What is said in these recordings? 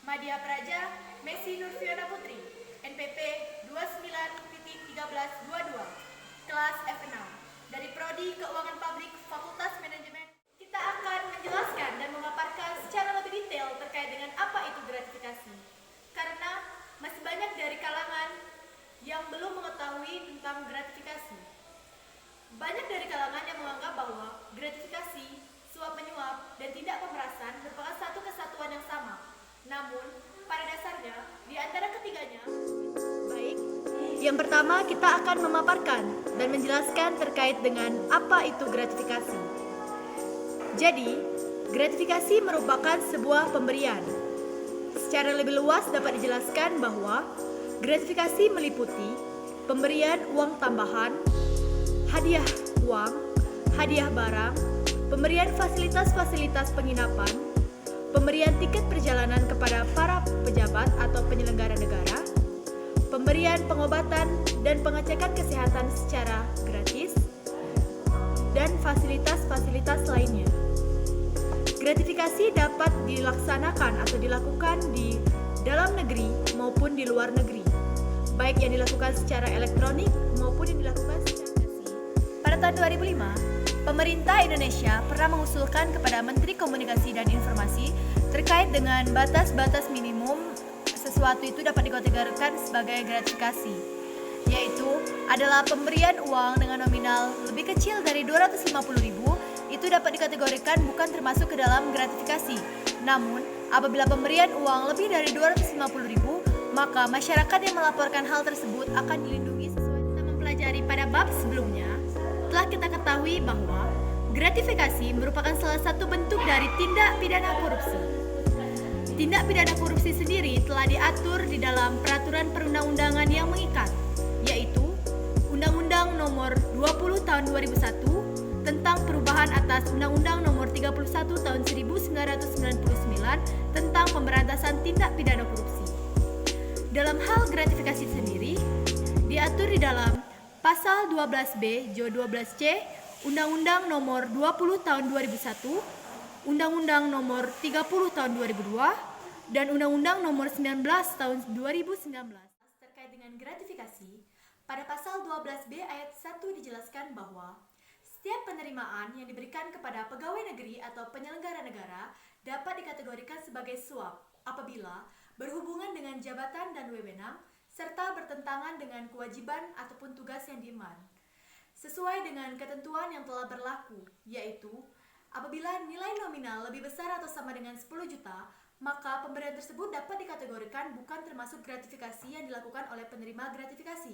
Madya Praja Messi Nurfiona Putri, NPP 29.1322, kelas F6, dari Prodi Keuangan Publik Fakultas Manajemen. Kita akan menjelaskan dan memaparkan secara lebih detail terkait dengan apa itu gratifikasi. Karena masih banyak dari kalangan yang belum mengetahui tentang gratifikasi. Banyak dari kalangan yang menganggap bahwa gratifikasi, suap menyuap, dan tindak pemerasan merupakan satu kesatuan yang sama. Namun, pada dasarnya, di antara ketiganya, baik. Yang pertama, kita akan memaparkan dan menjelaskan terkait dengan apa itu gratifikasi. Jadi, gratifikasi merupakan sebuah pemberian. Secara lebih luas dapat dijelaskan bahwa gratifikasi meliputi pemberian uang tambahan, hadiah uang, hadiah barang, pemberian fasilitas-fasilitas penginapan, pemberian tiket perjalanan kepada para pejabat atau penyelenggara negara, pemberian pengobatan dan pengecekan kesehatan secara gratis, dan fasilitas-fasilitas lainnya. Gratifikasi dapat dilaksanakan atau dilakukan di dalam negeri maupun di luar negeri, baik yang dilakukan secara elektronik maupun yang dilakukan secara fisik. Pada tahun 2005, pemerintah Indonesia pernah mengusulkan kepada Menteri Komunikasi dan Informasi terkait dengan batas-batas minimum sesuatu itu dapat dikategorikan sebagai gratifikasi, yaitu adalah pemberian uang dengan nominal lebih kecil dari 250.000 itu dapat dikategorikan bukan termasuk ke dalam gratifikasi. Namun, apabila pemberian uang lebih dari 250.000, maka masyarakat yang melaporkan hal tersebut akan dilindungi sesuai kita mempelajari pada bab sebelumnya. Telah kita ketahui bahwa gratifikasi merupakan salah satu bentuk dari tindak pidana korupsi. Tindak pidana korupsi sendiri telah diatur di dalam peraturan perundang-undangan yang mengikat, yaitu Undang-Undang Nomor 20 Tahun 2001 tentang perubahan atas Undang-Undang Nomor 31 Tahun 1999 tentang pemberantasan tindak pidana korupsi. Dalam hal gratifikasi sendiri, diatur di dalam Pasal 12B Jo 12C Undang-Undang Nomor 20 Tahun 2001, Undang-Undang Nomor 30 Tahun 2002, dan Undang-Undang Nomor 19 Tahun 2019. Terkait dengan gratifikasi, pada Pasal 12B ayat 1 dijelaskan bahwa setiap penerimaan yang diberikan kepada pegawai negeri atau penyelenggara negara dapat dikategorikan sebagai suap apabila berhubungan dengan jabatan dan wewenang serta bertentangan dengan kewajiban ataupun tugas yang diemban, sesuai dengan ketentuan yang telah berlaku, yaitu apabila nilai nominal lebih besar atau sama dengan 10 juta, maka pemberian tersebut dapat dikategorikan bukan termasuk gratifikasi yang dilakukan oleh penerima gratifikasi.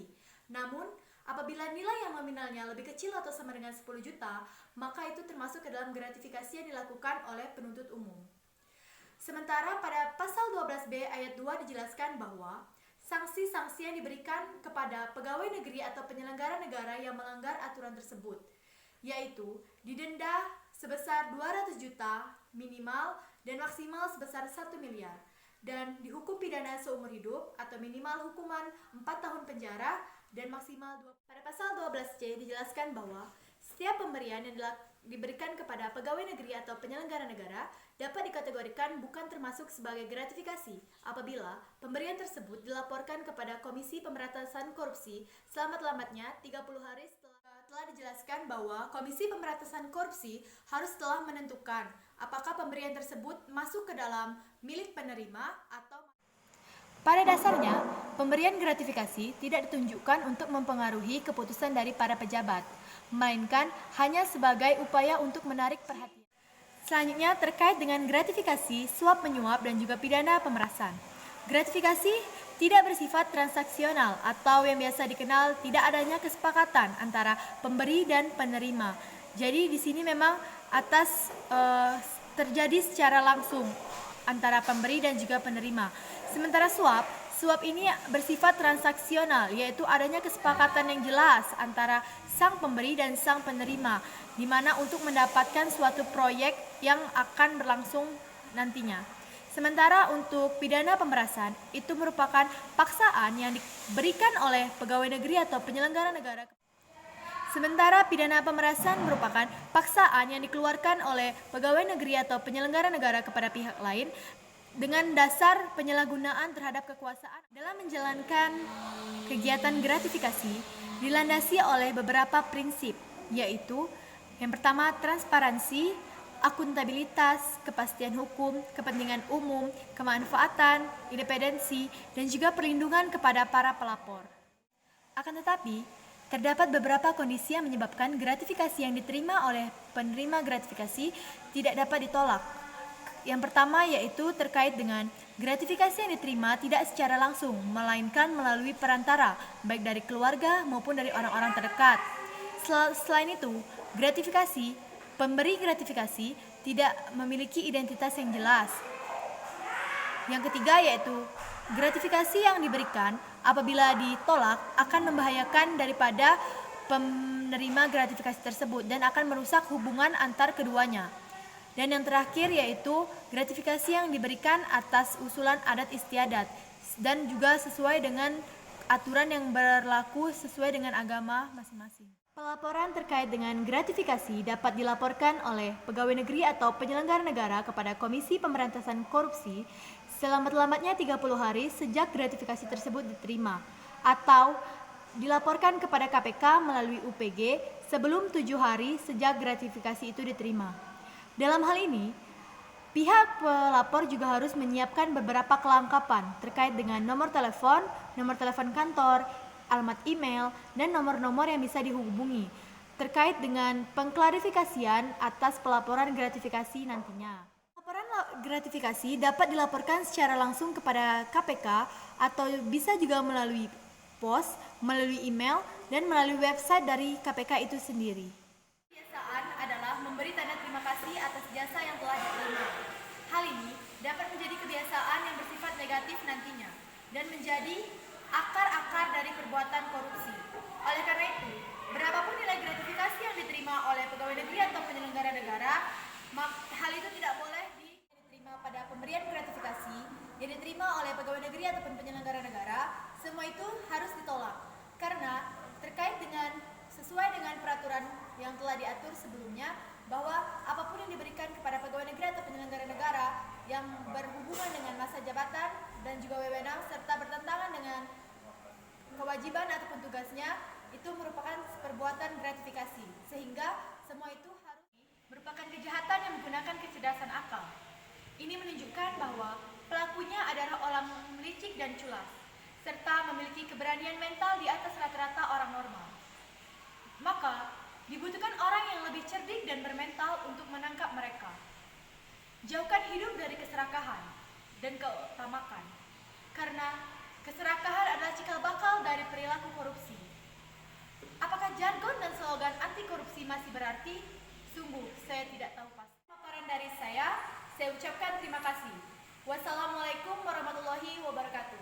Namun, apabila nilai yang nominalnya lebih kecil atau sama dengan 10 juta, maka itu termasuk ke dalam gratifikasi yang dilakukan oleh penuntut umum. Sementara pada Pasal 12B ayat 2 dijelaskan bahwa sanksi-sanksi yang diberikan kepada pegawai negeri atau penyelenggara negara yang melanggar aturan tersebut, yaitu didenda sebesar 200 juta minimal dan maksimal sebesar 1 miliar, dan dihukum pidana seumur hidup atau minimal hukuman 4 tahun penjara dan maksimal 2. Pada pasal 12C dijelaskan bahwa setiap pemberian yang diberikan kepada pegawai negeri atau penyelenggara negara dapat dikategorikan bukan termasuk sebagai gratifikasi apabila pemberian tersebut dilaporkan kepada Komisi Pemberantasan Korupsi selamat-lambatnya 30 hari setelah. Telah dijelaskan bahwa Komisi Pemberantasan Korupsi harus telah menentukan apakah pemberian tersebut masuk ke dalam milik penerima atau. Pada dasarnya, pemberian gratifikasi tidak ditunjukkan untuk mempengaruhi keputusan dari para pejabat, melainkan hanya sebagai upaya untuk menarik perhatian. Selanjutnya terkait dengan gratifikasi, suap menyuap dan juga pidana pemerasan. Gratifikasi tidak bersifat transaksional atau yang biasa dikenal tidak adanya kesepakatan antara pemberi dan penerima. Jadi di sini memang terjadi secara langsung antara pemberi dan juga penerima. Sementara suap ini bersifat transaksional, yaitu adanya kesepakatan yang jelas antara sang pemberi dan sang penerima, di mana untuk mendapatkan suatu proyek yang akan berlangsung nantinya. Sementara untuk pidana pemerasan, itu merupakan paksaan yang diberikan oleh pegawai negeri atau penyelenggara negara. Sementara pidana pemerasan merupakan paksaan yang dikeluarkan oleh pegawai negeri atau penyelenggara negara kepada pihak lain dengan dasar penyalahgunaan terhadap kekuasaan dalam menjalankan kegiatan gratifikasi dilandasi oleh beberapa prinsip, yaitu yang pertama transparansi, akuntabilitas, kepastian hukum, kepentingan umum, kemanfaatan, independensi, dan juga perlindungan kepada para pelapor. Akan tetapi, terdapat beberapa kondisi yang menyebabkan gratifikasi yang diterima oleh penerima gratifikasi tidak dapat ditolak. Yang pertama yaitu terkait dengan gratifikasi yang diterima tidak secara langsung, melainkan melalui perantara, baik dari keluarga maupun dari orang-orang terdekat. Selain itu, pemberi gratifikasi tidak memiliki identitas yang jelas. Yang ketiga yaitu gratifikasi yang diberikan apabila ditolak akan membahayakan daripada penerima gratifikasi tersebut dan akan merusak hubungan antar keduanya. Dan yang terakhir yaitu gratifikasi yang diberikan atas usulan adat istiadat dan juga sesuai dengan aturan yang berlaku sesuai dengan agama masing-masing. Pelaporan terkait dengan gratifikasi dapat dilaporkan oleh pegawai negeri atau penyelenggara negara kepada Komisi Pemberantasan Korupsi selambat-lambatnya 30 hari sejak gratifikasi tersebut diterima, atau dilaporkan kepada KPK melalui UPG sebelum 7 hari sejak gratifikasi itu diterima. Dalam hal ini, pihak pelapor juga harus menyiapkan beberapa kelengkapan terkait dengan nomor telepon kantor, alamat email, dan nomor-nomor yang bisa dihubungi terkait dengan pengklarifikasian atas pelaporan gratifikasi nantinya. Laporan gratifikasi dapat dilaporkan secara langsung kepada KPK atau bisa juga melalui pos, melalui email, dan melalui website dari KPK itu sendiri. Kebiasaan adalah memberi tanda terima kasih atas jasa yang telah diterima. Hal ini dapat menjadi kebiasaan yang bersifat negatif nantinya dan menjadi akar-akar dari perbuatan korupsi. Oleh karena itu, berapapun nilai gratifikasi yang diterima oleh pegawai negeri atau penyelenggara negara, hal itu tidak boleh diterima pada pemberian gratifikasi yang diterima oleh pegawai negeri ataupun penyelenggara negara. Semua itu harus ditolak karena terkait dengan sesuai dengan peraturan yang telah diatur sebelumnya bahwa apapun yang diberikan kepada pegawai negeri atau penyelenggara negara yang berhubungan dengan masa jabatan dan juga wewenang serta bertentangan dengan kewajiban ataupun tugasnya itu merupakan perbuatan gratifikasi, sehingga semua itu harus merupakan kejahatan yang menggunakan kecerdasan akal. Ini menunjukkan bahwa pelakunya adalah orang licik dan culas serta memiliki keberanian mental di atas rata-rata orang normal. Maka, dibutuhkan orang yang lebih cerdik dan bermental untuk menangkap mereka. Jauhkan hidup dari keserakahan dan keutamakan, karena keserakahan adalah cikal bakal dari perilaku korupsi. Apakah jargon dan slogan anti korupsi masih berarti? Sungguh, saya tidak tahu pasti. Paparan dari saya ucapkan terima kasih. Wassalamualaikum warahmatullahi wabarakatuh.